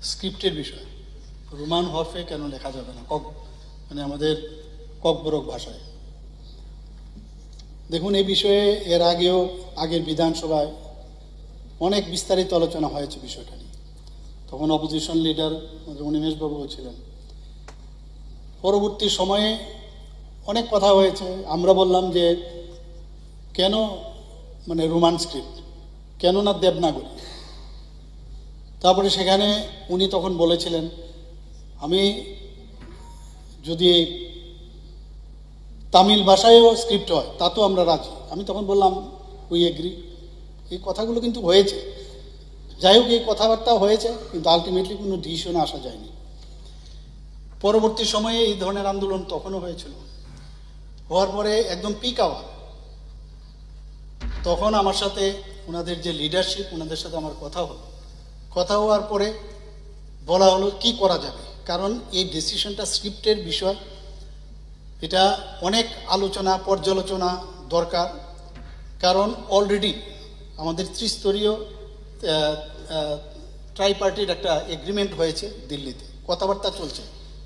স্ক্রিপ্টের বিষয় রোমান হরফে কেন লেখা যাবে না, মানে আমাদের ককবরক ভাষায়। দেখুন, এই বিষয়ে এর আগের বিধানসভায় অনেক বিস্তারিত আলোচনা হয়েছে বিষয়টা নিয়ে। তখন অপোজিশন লিডার অনিমেষবাবুও ছিলেন। পরবর্তী সময়ে অনেক কথা হয়েছে। আমরা বললাম যে কেন মানে রোমান স্ক্রিপ্ট, কেন না দেবনাগরী। তারপরে সেখানে উনি তখন বলেছিলেন আমি যদি তামিল ভাষায়ও স্ক্রিপ্ট হয় তাতেও আমরা রাজি। আমি তখন বললাম উই এগ্রি। এই কথাগুলো কিন্তু হয়েছে। যাই হোক, এই কথাবার্তা হয়েছে, কিন্তু আলটিমেটলি কোনো ডিসিশনে আসা যায়নি। পরবর্তী সময়ে এই ধরনের আন্দোলন তখনও হয়েছিল। হওয়ার পরে একদম পিক আওয়ার, তখন আমার সাথে ওনাদের যে লিডারশিপ, ওনাদের সাথে আমার কথা হওয়ার পরে বলা হলো কি করা যাবে, কারণ এই ডিসিশনটা স্ক্রিপ্টের বিষয়, এটা অনেক আলোচনা পর্যালোচনা দরকার। কারণ অলরেডি আমাদের ত্রিস্তরীয় ট্রাইপার্টির একটা এগ্রিমেন্ট হয়েছে দিল্লিতে, কথাবার্তা চলছে,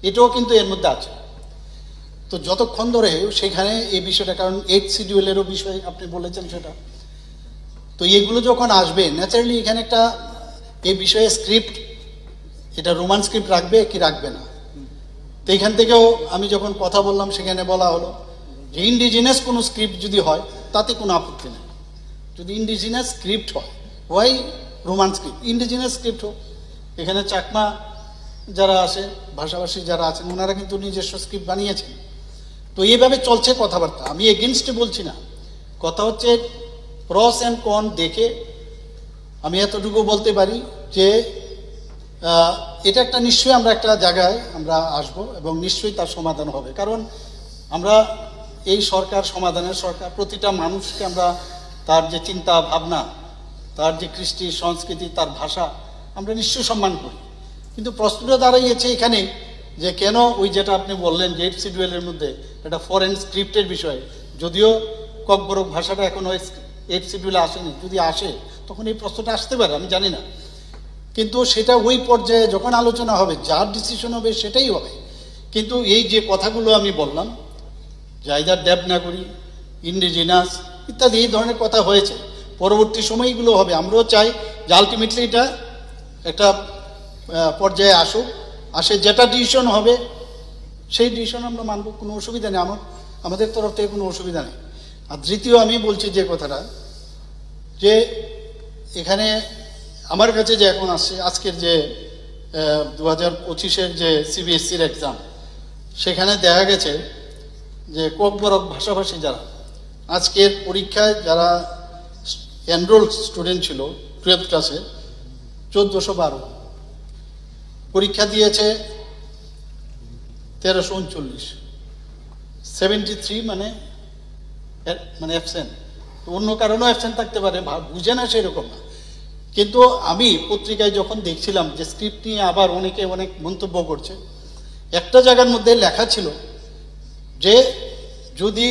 এটাও কিন্তু এর মধ্যে আছে। তো যতক্ষণ ধরে সেখানে এই বিষয়টা, কারণ 8 শিডিউলেরও বিষয় আপনি বলেছেন সেটা, তো এগুলো যখন আসবে ন্যাচারালি এখানে একটা এই বিষয়ে স্ক্রিপ্ট, এটা রোমান স্ক্রিপ্ট রাখবে কি রাখবে না। তো এখান থেকেও আমি যখন কথা বললাম সেখানে বলা হলো যে ইন্ডিজিনাস কোনো স্ক্রিপ্ট যদি হয় তাতে কোনো আপত্তি নেই। যদি ইন্ডিজিনাস স্ক্রিপ্ট হয়, ওয়াই রোমান স্ক্রিপ্ট, ইন্ডিজিনাস স্ক্রিপ্ট হোক। এখানে চাকমা যারা আসে, ভাষাভাষী যারা আছেন, ওনারা কিন্তু নিজস্ব স্ক্রিপ্ট বানিয়েছেন। তো এইভাবে চলছে কথাবার্তা। আমি এগেনস্টে বলছি না, কথা হচ্ছে প্রস অ্যান্ড কন দেখে আমি এতটুকু বলতে পারি যে এটা একটা নিশ্চয়ই আমরা একটা জায়গায় আমরা আসব এবং নিশ্চয়ই তার সমাধান হবে। কারণ আমরা এই সরকার সমাধানের সরকার, প্রতিটা মানুষকে আমরা তার যে চিন্তা ভাবনা, তার যে কৃষ্টি সংস্কৃতি, তার ভাষা আমরা নিশ্চয়ই সম্মান করি। কিন্তু প্রশ্নটা দাঁড়াইয়েছে এখানে যে কেন ওই যেটা আপনি বললেন যে 8 শিডিউলের মধ্যে একটা ফরেন স্ক্রিপ্টের বিষয়, যদিও ককবরক ভাষাটা এখন 8 শিডিউলে আসেনি, যদি আসে তখন এই প্রশ্নটা আসতে পারে, আমি জানি না। কিন্তু সেটা ওই পর্যায়ে যখন আলোচনা হবে, যার ডিসিশন হবে সেটাই হবে। কিন্তু এই যে কথাগুলো আমি বললাম, জায়দার দেবনাগরী, ইন্ডিজিনাস ইত্যাদি এই ধরনের কথা হয়েছে, পরবর্তী সময়গুলো হবে। আমরাও চাই যে আলটিমেটলি এটা একটা পর্যায়ে আসে, যেটা ডিসিশন হবে সেই ডিসিশন আমরা মানব, কোনো অসুবিধা নেই, আমাদের তরফ থেকে কোনো অসুবিধা নেই। আর দ্বিতীয় আমি বলছি যে কথাটা, যে এখানে আমার কাছে যে এখন আসছে আজকের যে 2025-এর যে সিবিএসসির এক্সাম, সেখানে দেখা গেছে যে ককবরক ভাষাভাষী যারা আজকের পরীক্ষায় যারা এনরোল স্টুডেন্ট ছিল 12th ক্লাসে 1412, পরীক্ষা দিয়েছে 1339, 73 মানে অ্যাবসেন্ট। অন্য কারণেও অ্যাবসেন্ট থাকতে পারে, বুঝে না সেরকম না। কিন্তু আমি পত্রিকায় যখন দেখছিলাম যে স্ক্রিপ্ট নিয়ে আবার অনেকে অনেক মন্তব্য করছে, একটা জায়গার মধ্যে লেখা ছিল যে যদি